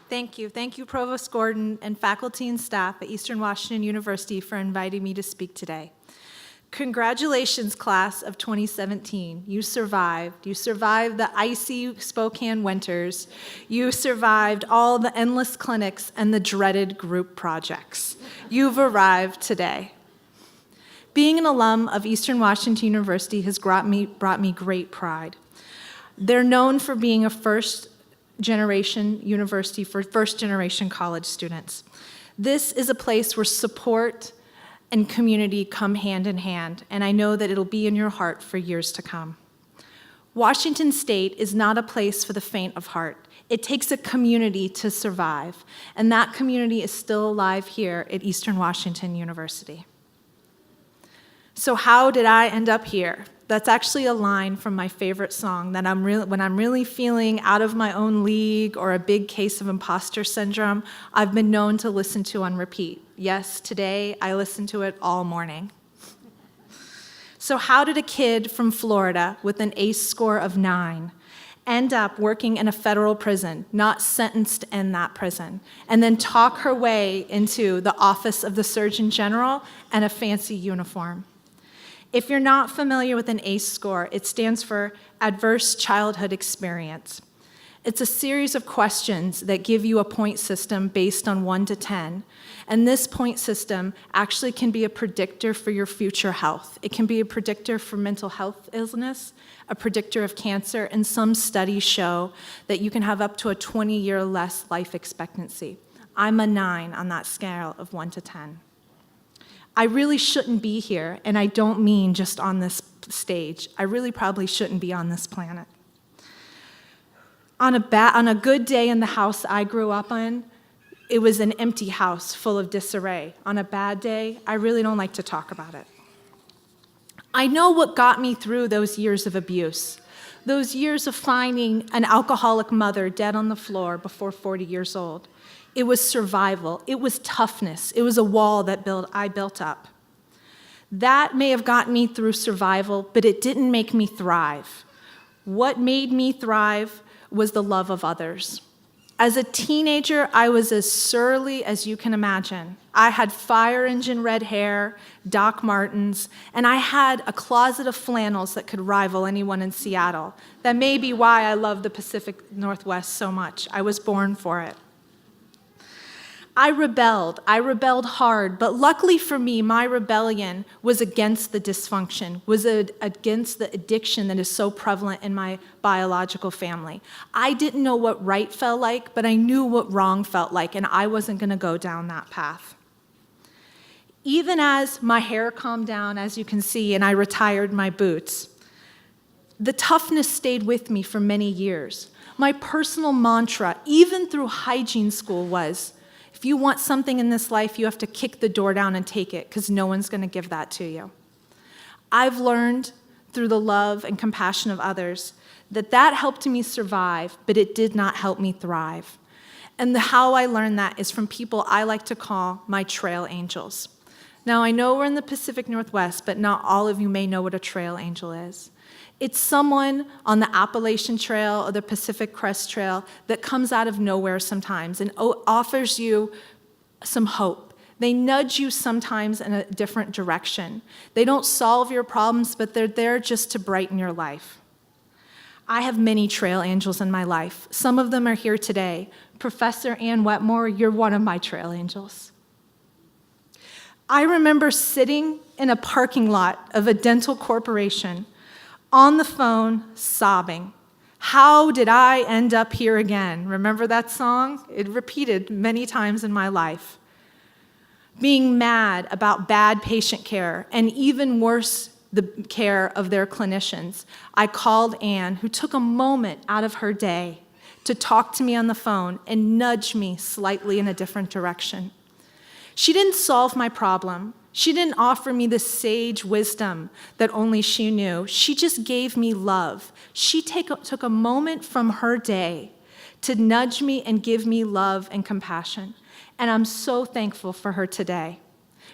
Thank you. Thank you, Provost Gordon and faculty and staff at Eastern Washington University for inviting me to speak today. Congratulations, class of 2017. You survived. You survived the icy Spokane winters. You survived all the endless clinics and the dreaded group projects. You've arrived today. Being an alum of Eastern Washington University has brought me great pride. They're known for being a first-generation university for first-generation college students. This is a place where support and community come hand in hand, and I know that it'll be in your heart for years to come. Washington State is not a place for the faint of heart. It takes a community to survive, and that community is still alive here at Eastern Washington University. So how did I end up here? That's actually a line from my favorite song that when I'm really feeling out of my own league or a big case of imposter syndrome, I've been known to listen to on repeat. Yes, today I listened to it all morning. So how did a kid from Florida with an ACE score of 9 end up working in a federal prison, not sentenced in that prison, and then talk her way into the office of the Surgeon General and a fancy uniform? If you're not familiar with an ACE score, it stands for Adverse Childhood Experience. It's a series of questions that give you a point system based on 1 to 10. And this point system actually can be a predictor for your future health. It can be a predictor for mental health illness, a predictor of cancer, and some studies show that you can have up to a 20-year less life expectancy. I'm a 9 on that scale of 1 to 10. I really shouldn't be here, and I don't mean just on this stage. I really probably shouldn't be on this planet. On a good day in the house I grew up in, it was an empty house full of disarray. On a bad day, I really don't like to talk about it. I know what got me through those years of abuse, those years of finding an alcoholic mother dead on the floor before 40 years old. It was survival. It was toughness. It was a wall that I built up. That may have gotten me through survival, but it didn't make me thrive. What made me thrive was the love of others. As a teenager, I was as surly as you can imagine. I had fire engine red hair, Doc Martens, and I had a closet of flannels that could rival anyone in Seattle. That may be why I love the Pacific Northwest so much. I was born for it. I rebelled hard, but luckily for me, my rebellion was against the dysfunction, was against the addiction that is so prevalent in my biological family. I didn't know what right felt like, but I knew what wrong felt like, and I wasn't gonna go down that path. Even as my hair calmed down, as you can see, and I retired my boots, the toughness stayed with me for many years. My personal mantra, even through hygiene school, was, if you want something in this life, you have to kick the door down and take it, because no one's going to give that to you. I've learned through the love and compassion of others that helped me survive, but it did not help me thrive. And how I learned that is from people I like to call my trail angels. Now, I know we're in the Pacific Northwest, but not all of you may know what a trail angel is. It's someone on the Appalachian Trail or the Pacific Crest Trail that comes out of nowhere sometimes and offers you some hope. They nudge you sometimes in a different direction. They don't solve your problems, but they're there just to brighten your life. I have many trail angels in my life. Some of them are here today. Professor Ann Wetmore, you're one of my trail angels. I remember sitting in a parking lot of a dental corporation on the phone, sobbing. How did I end up here again? Remember that song? It repeated many times in my life. Being mad about bad patient care, and even worse, the care of their clinicians. I called Anne, who took a moment out of her day to talk to me on the phone and nudge me slightly in a different direction. She didn't solve my problem. She didn't offer me the sage wisdom that only she knew. She just gave me love. She took a moment from her day to nudge me and give me love and compassion. And I'm so thankful for her today.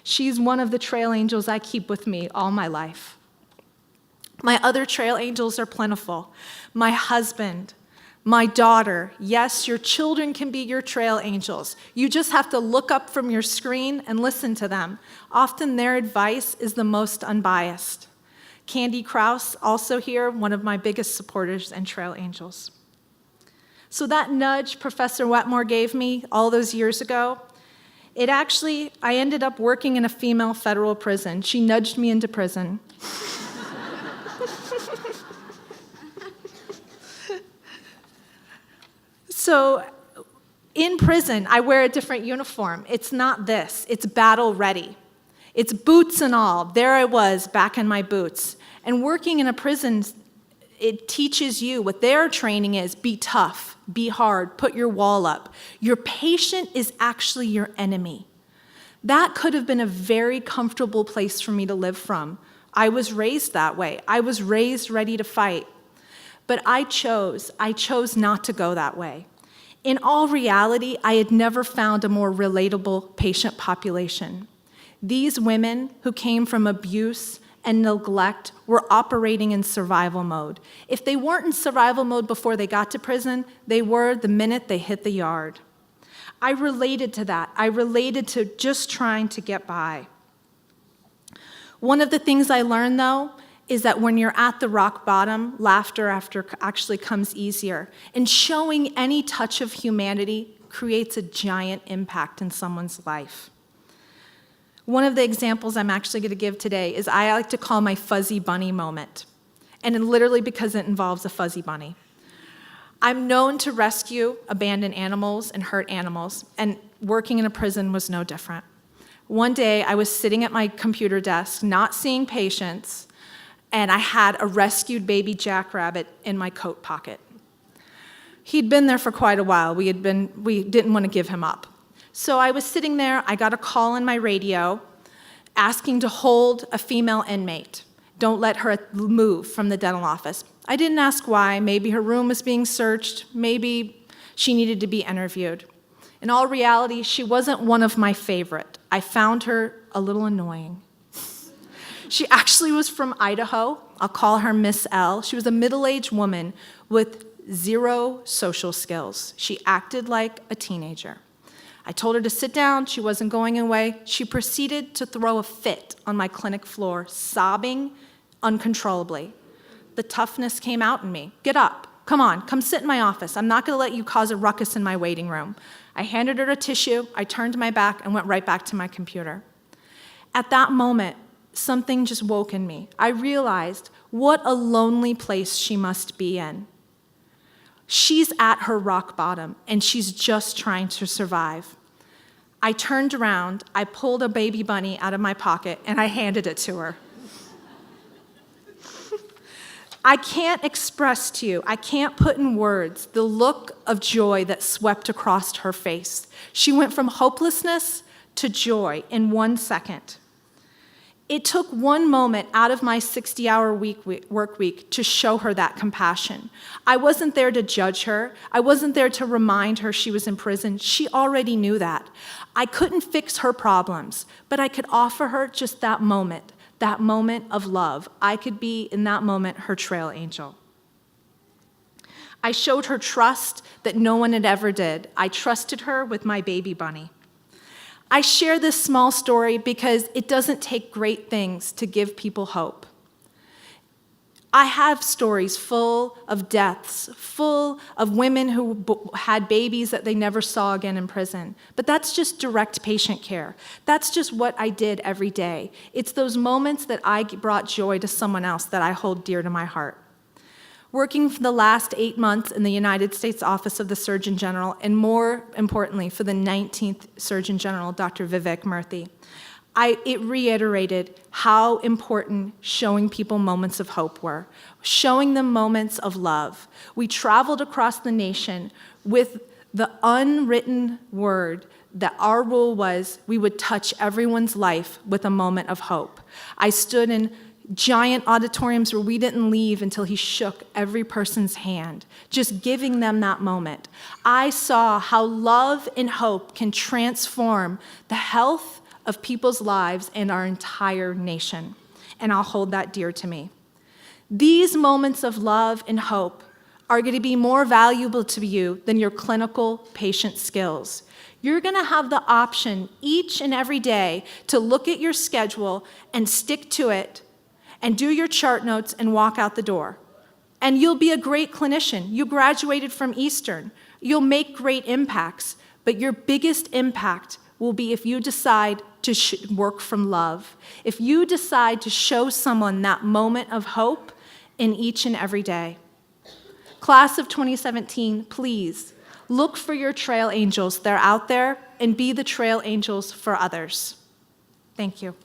She's one of the trail angels I keep with me all my life. My other trail angels are plentiful. My husband, My daughter, yes, your children can be your trail angels. You just have to look up from your screen and listen to them. Often their advice is the most unbiased. Candy Krause, also here, one of my biggest supporters and trail angels. So that nudge Professor Wetmore gave me all those years ago, I ended up working in a female federal prison. She nudged me into prison. So in prison, I wear a different uniform. It's not this, it's battle ready. It's boots and all. There I was, back in my boots. And working in a prison, it teaches you what their training is: be tough, be hard, put your wall up. Your patient is actually your enemy. That could have been a very comfortable place for me to live from. I was raised that way. I was raised ready to fight. But I chose not to go that way. In all reality, I had never found a more relatable patient population. These women who came from abuse and neglect were operating in survival mode. If they weren't in survival mode before they got to prison, they were the minute they hit the yard. I related to that. I related to just trying to get by. One of the things I learned, though, is that when you're at the rock bottom, laughter actually comes easier. And showing any touch of humanity creates a giant impact in someone's life. One of the examples I'm actually going to give today is I like to call my fuzzy bunny moment. And literally because it involves a fuzzy bunny. I'm known to rescue abandoned animals and hurt animals, and working in a prison was no different. One day, I was sitting at my computer desk, not seeing patients, and I had a rescued baby jackrabbit in my coat pocket. He'd been there for quite a while. We didn't want to give him up. So I was sitting there, I got a call on my radio asking to hold a female inmate. Don't let her move from the dental office. I didn't ask why. Maybe her room was being searched. Maybe she needed to be interviewed. In all reality, she wasn't one of my favorite. I found her a little annoying. She actually was from Idaho. I'll call her Miss L. She was a middle-aged woman with zero social skills. She acted like a teenager. I told her to sit down. She wasn't going away. She proceeded to throw a fit on my clinic floor, sobbing uncontrollably. The toughness came out in me. Get up. Come on. Come sit in my office. I'm not going to let you cause a ruckus in my waiting room. I handed her a tissue. I turned my back and went right back to my computer. At that moment, something just woke in me. I realized what a lonely place she must be in. She's at her rock bottom, and she's just trying to survive. I turned around, I pulled a baby bunny out of my pocket, and I handed it to her. I can't express to you, I can't put in words the look of joy that swept across her face. She went from hopelessness to joy in 1 second. It took one moment out of my 60-hour work week to show her that compassion. I wasn't there to judge her. I wasn't there to remind her she was in prison. She already knew that. I couldn't fix her problems, but I could offer her just that moment of love. I could be, in that moment, her trail angel. I showed her trust that no one had ever did. I trusted her with my baby bunny. I share this small story because it doesn't take great things to give people hope. I have stories full of deaths, full of women who had babies that they never saw again in prison. But that's just direct patient care. That's just what I did every day. It's those moments that I brought joy to someone else that I hold dear to my heart. Working for the last 8 months in the United States Office of the Surgeon General, and more importantly, for the 19th Surgeon General, Dr. Vivek Murthy, it reiterated how important showing people moments of hope were, showing them moments of love. We traveled across the nation with the unwritten word that our rule was we would touch everyone's life with a moment of hope. I stood in giant auditoriums where we didn't leave until he shook every person's hand, just giving them that moment. I saw how love and hope can transform the health of people's lives and our entire nation, and I'll hold that dear to me. These moments of love and hope are going to be more valuable to you than your clinical patient skills. You're going to have the option each and every day to look at your schedule and stick to it and do your chart notes and walk out the door. And you'll be a great clinician. You graduated from Eastern. You'll make great impacts, but your biggest impact will be if you decide to work from love, if you decide to show someone that moment of hope in each and every day. Class of 2017, please look for your trail angels. They're out there, and be the trail angels for others. Thank you.